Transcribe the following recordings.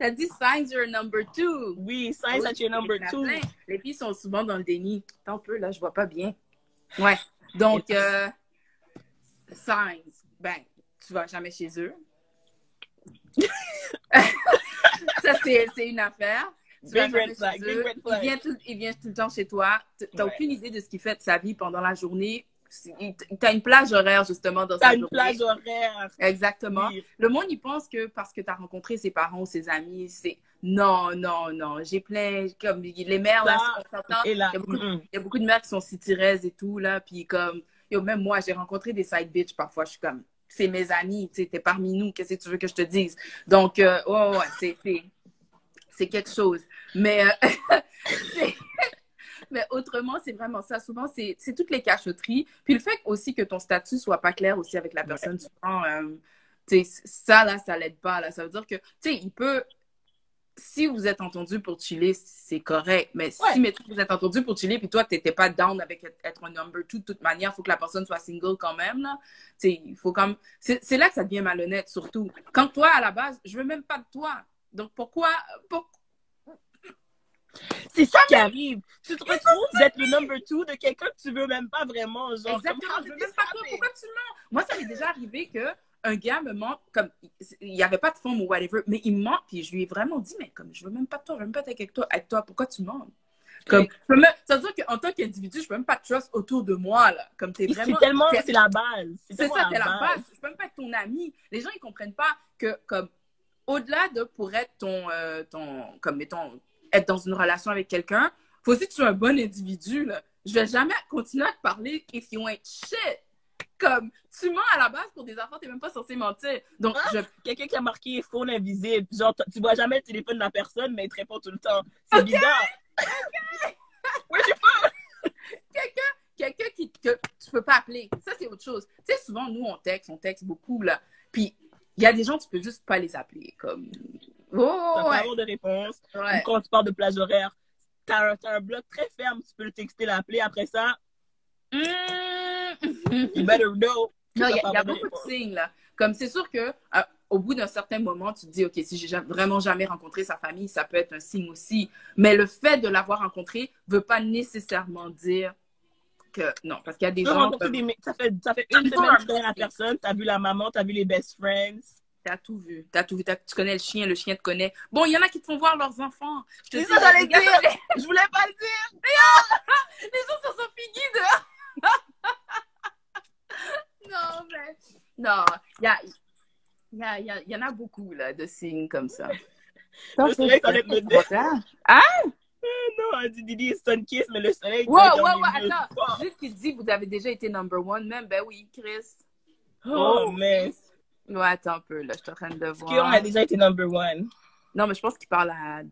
T'as dit signs you're number two. Oui, signs that you're number two. Les filles sont souvent dans le déni. Attends un peu, là, je vois pas bien. Ouais. Donc, signs. Ben, tu vas jamais chez eux. Ça, c'est une affaire. Big red flag, big red flag. Il vient tout le temps chez toi. T'as aucune idée de ce qu'il fait de sa vie pendant la journée. T'as une plage horaire, justement, dans sa journée. T'as une plage horaire. Exactement. Oui. Le monde, il pense que parce que t'as rencontré ses parents ou ses amis, c'est... Non, non, non. J'ai plein... Comme les mères, là, on s'entend. Il y a beaucoup de mères qui sont si tiraises et tout, là. Puis comme... même moi, j'ai rencontré des side bitches parfois. Je suis comme... C'est mes amis, tu sais, t'es parmi nous. Qu'est-ce que tu veux que je te dise? Donc, c'est quelque chose. Mais... Mais autrement, c'est vraiment ça. Souvent, c'est toutes les cachotteries. Puis le fait aussi que ton statut soit pas clair aussi avec la personne, souvent, ça, là, ça l'aide pas. Là. Ça veut dire que, tu sais, il peut... Si vous êtes entendu pour chiller, c'est correct. Mais si, mettons, vous êtes entendu pour chiller, puis toi, t'étais pas down avec être un number two, de toute manière, il faut que la personne soit single quand même, là. Tu sais, il faut comme... C'est là que ça devient malhonnête, surtout. Quand toi, à la base, je veux même pas de toi. Donc, pourquoi... C'est ça qui arrive. Tu te retrouves d'être le number two de quelqu'un que tu veux même pas vraiment. Genre, exactement, je veux même pas toi. Pourquoi tu mens? Moi, ça m'est déjà arrivé qu'un gars me ment, comme il n'y avait pas de forme ou whatever, mais il ment, puis je lui ai vraiment dit, mais comme je veux même pas de toi, je veux même pas être avec toi, pourquoi tu mens? Comme, ça veut dire qu'en tant qu'individu, je peux même pas te trust autour de moi, là. Comme t'es vraiment... C'est la base. C'est ça, c'est la base. Je peux même pas être ton ami. Les gens, ils comprennent pas que, comme, au-delà de pour être comme, mettons, être dans une relation avec quelqu'un, faut aussi que tu sois un bon individu, là. Je vais jamais continuer à te parler if you ain't shit. Comme, tu mens à la base pour des enfants, t'es même pas censé mentir. Donc, quelqu'un qui a marqué phone invisible. Genre, tu vois jamais le téléphone de la personne, mais il te répond tout le temps. C'est bizarre. Where's your phone? Quelqu'un que tu peux pas appeler. Ça, c'est autre chose. Tu sais, souvent, nous, on texte beaucoup, là. Puis, il y a des gens, tu peux juste pas les appeler. Comme... T'as pas avoir de réponse. Ou quand tu parles de plage horaire, t'as un bloc très ferme, tu peux le texter, l'appeler. Après ça, you better know. Non, il y a beaucoup de signes, là. Comme c'est sûr que au bout d'un certain moment, tu te dis, OK, si j'ai vraiment jamais rencontré sa famille, ça peut être un signe aussi. Mais le fait de l'avoir rencontré veut pas nécessairement dire que non, parce qu'il y a des gens... Ça fait une semaine que tu connais la personne, t'as vu la maman, t'as vu les best friends. T'as tout vu. Tu connais le chien te connaît. Bon, il y en a qui te font voir leurs enfants. C'est ça, j'allais dire. Je voulais pas le dire. Les gens sont finis dehors. Non, mais... Non, il y en a beaucoup, là, de signes comme ça. Le soleil, ça va être le dire. Hein? Non, elle dit Didi sun kiss, mais le soleil... Attends. Juste qu'il dit, vous avez déjà été number one, même. Ben oui, Chris. Oh, mais... Ouais, attends un peu, là, je suis en train de voir. Est-ce qu'on a déjà été number one? Non, mais je pense qu'il parle à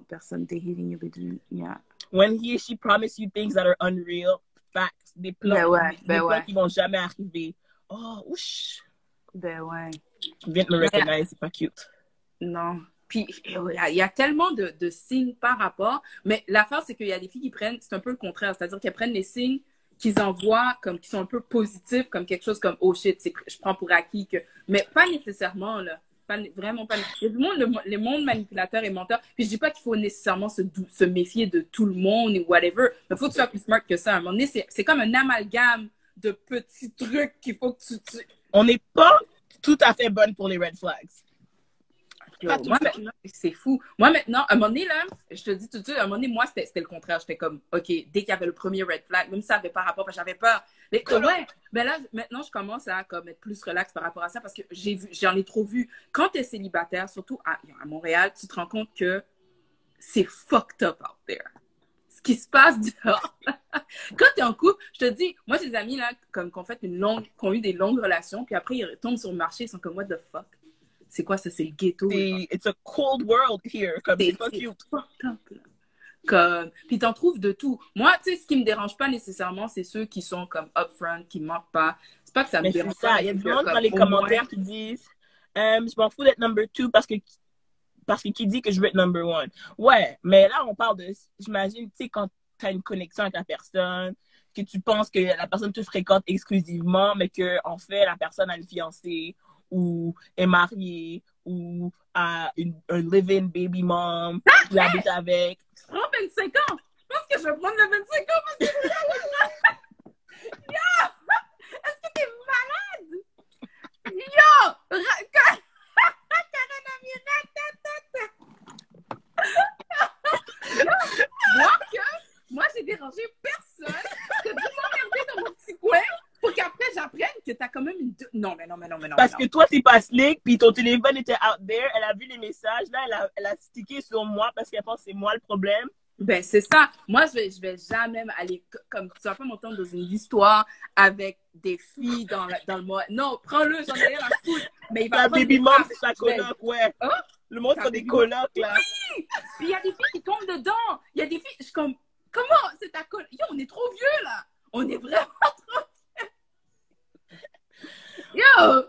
personne. They're hitting you with yeah. When he or she promise you things that are unreal, facts, des plans, plans qui vont jamais arriver. Oh, ouch. Ben ouais. Viens de me recognize, c'est pas cute. Non. Puis, il y a tellement de signes par rapport. Mais l'affaire, c'est qu'il y a des filles qui prennent, c'est un peu le contraire. C'est-à-dire qu'elles prennent les signes qu'ils envoient comme qui sont un peu positifs, comme quelque chose comme « Oh shit, je prends pour acquis que... » Mais pas nécessairement, là. Vraiment pas. Il y a du monde, les mondes manipulateurs et menteurs. Puis je dis pas qu'il faut nécessairement se méfier de tout le monde ou whatever. Mais il faut que tu sois plus smart que ça. À un moment donné, c'est comme un amalgame de petits trucs qu'il faut que tu... On n'est pas tout à fait bonne pour les red flags. Moi, maintenant, c'est fou. Moi, maintenant, à un moment donné, là, je te dis tout de suite, à un moment donné, moi, c'était le contraire. J'étais comme, OK, dès qu'il y avait le premier red flag, même si ça n'avait pas rapport, parce que j'avais peur. Mais ouais, mais là, maintenant, je commence à comme, être plus relax par rapport à ça parce que j'en ai trop vu. Quand tu es célibataire, surtout à Montréal, tu te rends compte que c'est fucked up out there. Ce qui se passe dehors. Quand tu es en couple, je te dis, moi, j'ai des amis, là, comme, qui ont eu des longues relations, puis après, ils tombent sur le marché, ils sont comme, what the fuck? C'est quoi ça? C'est le ghetto. It's a cold world here. Comme c'est pas cute. Comme... Puis t'en trouves de tout. Moi, tu sais, ce qui me dérange pas nécessairement, c'est ceux qui sont comme upfront, qui mentent pas. C'est pas que ça me dérange pas. Il y a du monde dans les commentaires qui disent je m'en fous d'être number two parce que qui dit que je veux être number one. Ouais, mais là, on parle de... J'imagine, tu sais, quand tu as une connexion avec la personne, que tu penses que la personne te fréquente exclusivement, mais que en fait, la personne a une fiancée ou est mariée ou à un live-in baby mom, qui habite avec. Je prends 25 ans. Je pense que je vais prendre le 25 ans parce que yo! Est-ce que t'es malade? Yo! Karen moi, j'ai dérangé personne. T'as dû m'emmerder dans mon petit coin pour qu'après, j'apprenne que t'as quand même une... Non, mais non. Parce que toi, t'es pas slick, puis ton téléphone était out there, elle a vu les messages, là, elle a stické sur moi parce qu'elle pense que c'est moi le problème. Ben, c'est ça. Moi, je vais jamais aller comme tu vas pas m'entendre dans une histoire avec des filles dans le mois. Non, prends-le, j'en ai rien à foutre. Mais il va la baby mom, c'est sa coloc, ouais. Hein? Le monde sont des colocs, là. Oui! Puis il y a des filles qui tombent dedans. Il y a des filles, je suis comme, comment c'est ta coloc? Yo, on est trop vieux, là. On est vraiment trop vieux. Yo!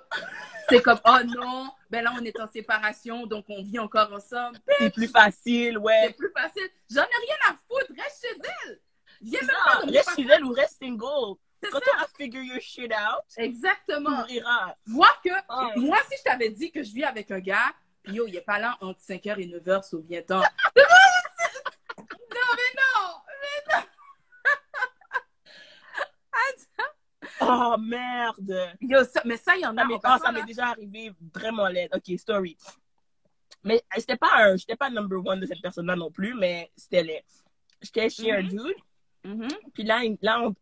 C'est comme, oh non, ben là, on est en séparation, donc on vit encore ensemble. C'est plus facile, ouais. C'est plus facile. J'en ai rien à foutre. Reste chez elle. Viens même pas dans reste chez elle ou reste single. Quand tu as figure your shit out, exactement. tu mouriras. Vois que, moi, si je t'avais dit que je vis avec un gars, puis yo, il est pas là entre 5h et 9h, souviens-toi. Non, mais non. Oh, merde. Yo, mais ça, il y en a. Ça m'est déjà arrivé vraiment laid. OK, story. Mais j'étais pas number one de cette personne-là non plus, mais c'était laid. J'étais chez un dude. Puis là,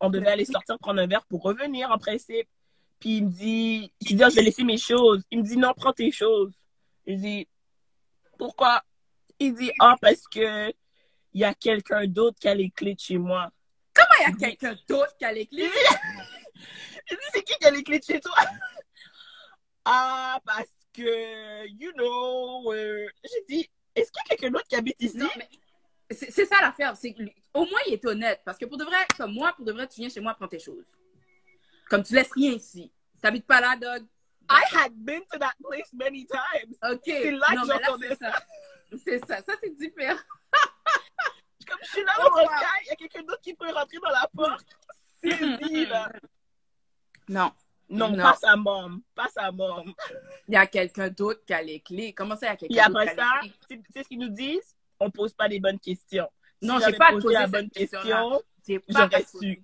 on devait aller sortir prendre un verre pour revenir en principe. Puis il me dit, je dis, je vais laisser mes choses. Il me dit, non, prends tes choses. Je dis, pourquoi? Il dit, parce que il y a quelqu'un d'autre qui a les clés de chez moi. Comment il y a quelqu'un d'autre qui a les clés? Je dis, c'est qui a les clés de chez toi? Parce que, you know, j'ai dit, est-ce qu'il y a quelqu'un d'autre qui habite ici? Non, mais c'est ça l'affaire. Au moins, il est honnête. Parce que pour de vrai, comme moi, tu viens chez moi, prends tes choses. Comme tu laisses rien ici. T'habites pas là, dog. I had been to that place many times. OK. C'est là que j'entendais ça. C'est ça. Ça, c'est différent. Comme je suis là dans le cas, il y a quelqu'un d'autre qui peut rentrer dans la porte. C'est dit, là. Non. Non, pas sa mom. Pas sa mom. Il y a quelqu'un d'autre qui a les clés. Comment ça, il y a quelqu'un d'autre qui a les clés? Et après ça, c'est ce qu'ils nous disent, on pose pas les bonnes questions. Non, j'ai pas posé la bonne question. J'aurais su.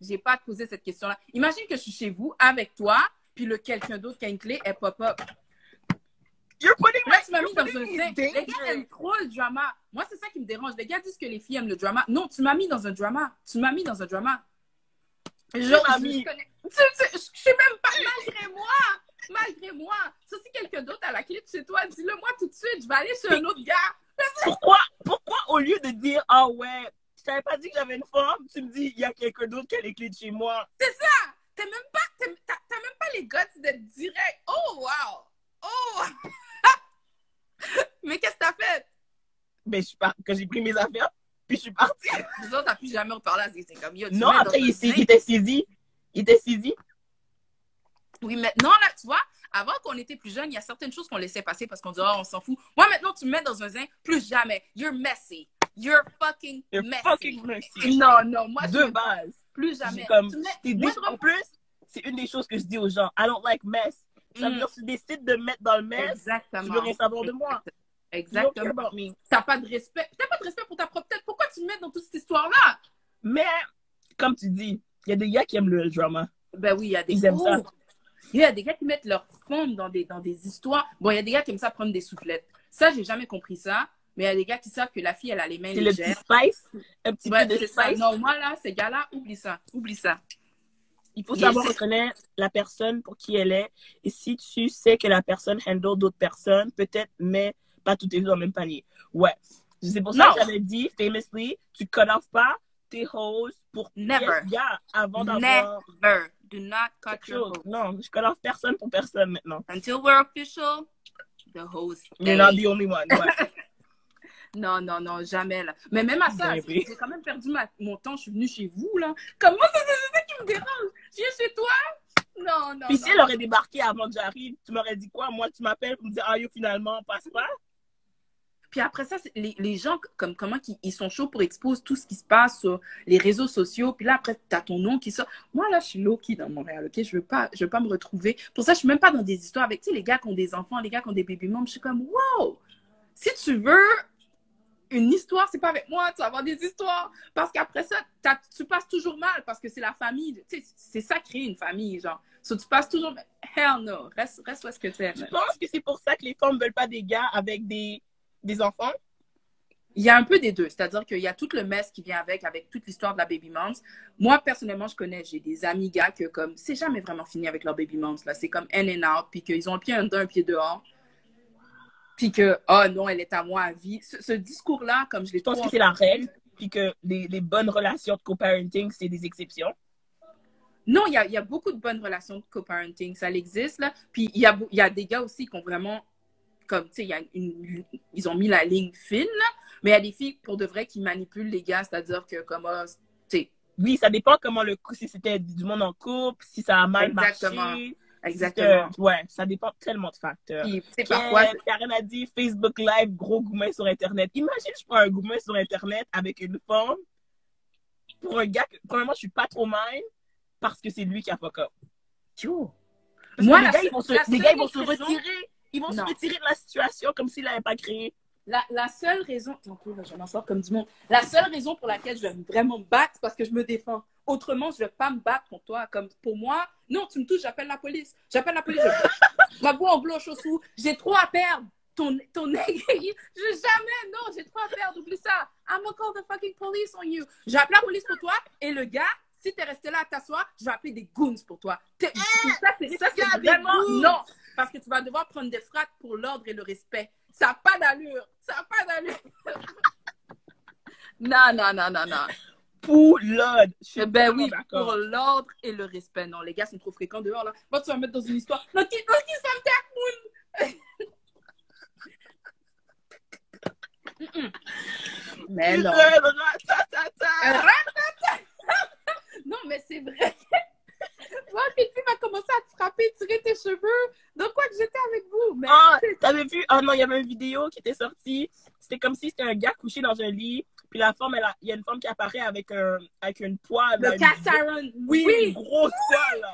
J'ai pas posé cette question-là. Imagine que je suis chez vous avec toi, puis le quelqu'un d'autre qui a une clé, elle pop-up. You're putting Là, tu m'as mis dans un zinc. Les gars aiment trop le drama. Moi, c'est ça qui me dérange. Les gars disent que les filles aiment le drama. Non, tu m'as mis dans un drama. Tu m'as mis dans un drama. Je sais même pas, malgré moi. Ça, si quelqu'un d'autre a la clé de chez toi, dis-le moi tout de suite. Je vais aller chez un autre gars. Pourquoi au lieu de dire, ouais, je t'avais pas dit que j'avais une femme, tu me dis, il y a quelqu'un d'autre qui a les clés de chez moi. C'est ça. T'as même pas les guts d'être direct. Oh, wow. Oh. Mais qu'est-ce que t'as fait? Ben, quand j'ai pris mes affaires, puis je suis partie. Nous autres, t'as plus jamais reparlé à c'est comme yo. Non, après, il était saisi. Il était saisi. Oui, maintenant, là, tu vois, avant qu'on était plus jeunes, il y a certaines choses qu'on laissait passer parce qu'on disait, on s'en fout. Moi, maintenant, tu me mets dans un zinc, plus jamais. You're messy. You're fucking messy. Non, moi, de base. Plus jamais. En plus, c'est une des choses que je dis aux gens. I don't like mess. Ça veut dire que tu décides de me mettre dans le mess. Exactement. Tu veux rien savoir de moi. Exactement. T'as pas de respect. T'as pas de respect pour ta propre tête. Pourquoi tu me mets dans toute cette histoire-là? Mais, comme tu dis, il y a des gars qui aiment le drama. Ben oui, il y a des Ils aiment ça. Il y a des gars qui mettent leur femme dans des histoires. Bon, il y a des gars qui aiment ça prendre des soufflettes. Ça, j'ai jamais compris ça. Mais il y a des gars qui savent que la fille, elle a les mains légères. C'est le petit spice. Un petit peu de spice. Ça. Non, moi, là, ces gars-là, oublie ça. Il faut savoir reconnaître la personne pour qui elle est. Et si tu sais que la personne handle d'autres personnes, peut-être, mais pas toutes les deux dans le même panier. Ouais. C'est pour ça que j'avais dit, famously, tu cut off pas tes hoes pour never. Avant d'avoir... Never. Do not cut your hoes. Non, je cut off personne pour personne maintenant. Until we're official, the hoes stay. You're not the only one. Ouais. Non, jamais, là. Mais même à ça, j'ai quand même perdu mon temps. Je suis venue chez vous, là. Comment ça, c'est ça qui me dérange? Je viens chez toi? Non. Puis si elle aurait débarqué avant que j'arrive, tu m'aurais dit quoi? Moi, tu m'appelles pour me dire, yo, finalement, on passe pas? Puis après ça, les gens, comme comment ils sont chauds pour exposer tout ce qui se passe sur les réseaux sociaux. Puis là, après, t'as ton nom qui sort. Moi, là, je suis low-key dans Montréal, OK? Je veux pas me retrouver. Pour ça, je suis même pas dans des histoires avec, tu sais, les gars qui ont des enfants, les gars qui ont des baby moms. Je suis comme, wow! Si tu veux une histoire, c'est pas avec moi, tu vas avoir des histoires. Parce qu'après ça, tu passes toujours mal parce que c'est la famille. Tu sais, c'est ça créer une famille, genre. So, tu passes toujours... Hell no! Reste où est-ce que tu es. Je pense que c'est pour ça que les femmes veulent pas des gars avec des enfants. Il y a un peu des deux. C'est-à-dire qu'il y a tout le mess qui vient avec toute l'histoire de la baby moms. Moi, personnellement, j'ai des amis gars que, comme, c'est jamais vraiment fini avec leur baby moms, là. C'est comme in and out, puis qu'ils ont un pied dedans, un pied dehors. Puis que, oh non, elle est à moi à vie. Ce discours-là, comme je l'ai trouvé... Je pense que c'est la règle, puis que les bonnes relations de co-parenting, c'est des exceptions. Non, il y a beaucoup de bonnes relations de co-parenting. Ça existe, là. Puis il y a des gars aussi qui ont vraiment... Comme, tu sais, ils ont mis la ligne fine, là, mais il y a des filles, pour de vrai, qui manipulent les gars, c'est-à-dire que, comme, tu sais... Oui, ça dépend comment si c'était du monde en couple, si ça a mal marché. Exactement. Ouais, ça dépend tellement de facteurs. Puis, parfois... Karen a dit, Facebook Live, gros gourmet sur Internet. Imagine, je prends un gourmet sur Internet avec une femme, pour un gars, premièrement, je suis pas trop mal, parce que c'est lui qui a fuck up. Moi, les gars, ils vont se retirer. Ils vont se retirer de la situation comme s'il n'avait pas créé. La seule raison... je m'en sors comme du monde. La seule raison pour laquelle je vais vraiment me battre, c'est parce que je me défends. Autrement, je ne vais pas me battre contre toi. Comme pour moi, non, tu me touches, j'appelle la police. J'appelle la police. Ma voix en blanche au sous. J'ai trop à perdre. Ton aiguille. Jamais, non, j'ai trop à perdre. Oublie ça. I'm gonna call the fucking police on you. J'ai appelé la police pour toi et le gars, si t'es resté là à t'asseoir, je vais appeler des goons pour toi. Ça, c'est vraiment... Non, parce que tu vas devoir prendre des frappes pour l'ordre et le respect. Ça n'a pas d'allure. Ça n'a pas d'allure. Non. Pour l'ordre. Ben oui, pour l'ordre et le respect. Non, les gars sont trop fréquents dehors, là. Moi, tu vas me mettre dans une histoire. Non, qui ça me Mais non. Non, mais c'est vrai. Toi, Pétie va commencer à te frapper, tirer tes cheveux. Donc, quoi que j'étais avec vous. Mais... t'avais vu? Oh non, il y avait une vidéo qui était sortie. C'était comme si c'était un gars couché dans un lit. Puis la femme, il y a une femme qui apparaît avec une poêle. Le cast iron. Oui, une grosse poêle.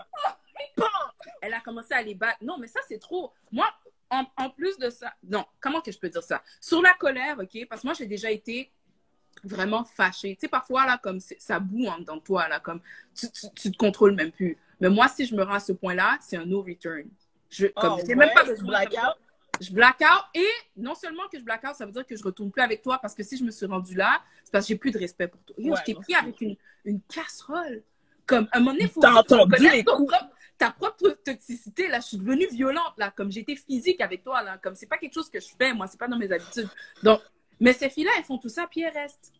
Elle a commencé à les battre. Non, mais ça, c'est trop. Moi, en plus de ça... Non, comment que je peux dire ça? Sur la colère, OK? Parce que moi, j'ai déjà été vraiment fâchée. Tu sais, parfois, là, comme ça boue dans toi, là, comme tu te contrôles même plus. Mais moi, si je me rends à ce point-là, c'est un no return. Même pas besoin de blackout. Je blackout et non seulement que je blackout, ça veut dire que je retourne plus avec toi parce que si je me suis rendue là, c'est parce que j'ai plus de respect pour toi. Je t'ai pris avec une casserole. Comme, à un moment donné, il faut connaître ta propre toxicité. Là, je suis devenue violente, là, comme j'ai été physique avec toi, là. Comme c'est pas quelque chose que je fais, moi, c'est pas dans mes habitudes. Donc, mais ces filles-là, elles font tout ça, puis elles restent.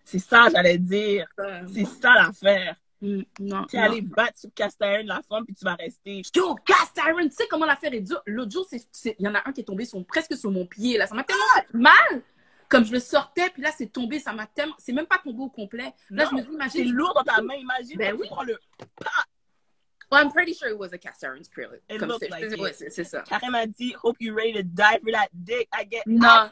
C'est ça, j'allais dire. C'est ça l'affaire. Non. Tu es allé battre sur cast iron la femme, puis tu vas rester. Yo, cast iron, tu sais comment l'affaire est dure? L'autre jour, il y en a un qui est tombé presque sur mon pied, là. Ça m'a tellement mal. Comme je le sortais, puis là, c'est tombé, ça m'a tellement... C'est même pas tombé au complet. Là, je me dis, imagine... C'est lourd dans ta main, imagine. Ben oui. Tu prends le... Well, I'm pretty sure it was a cast iron acrylic. C'est ça. Karen m'a dit, hope you're ready to die for that dick. I get Non.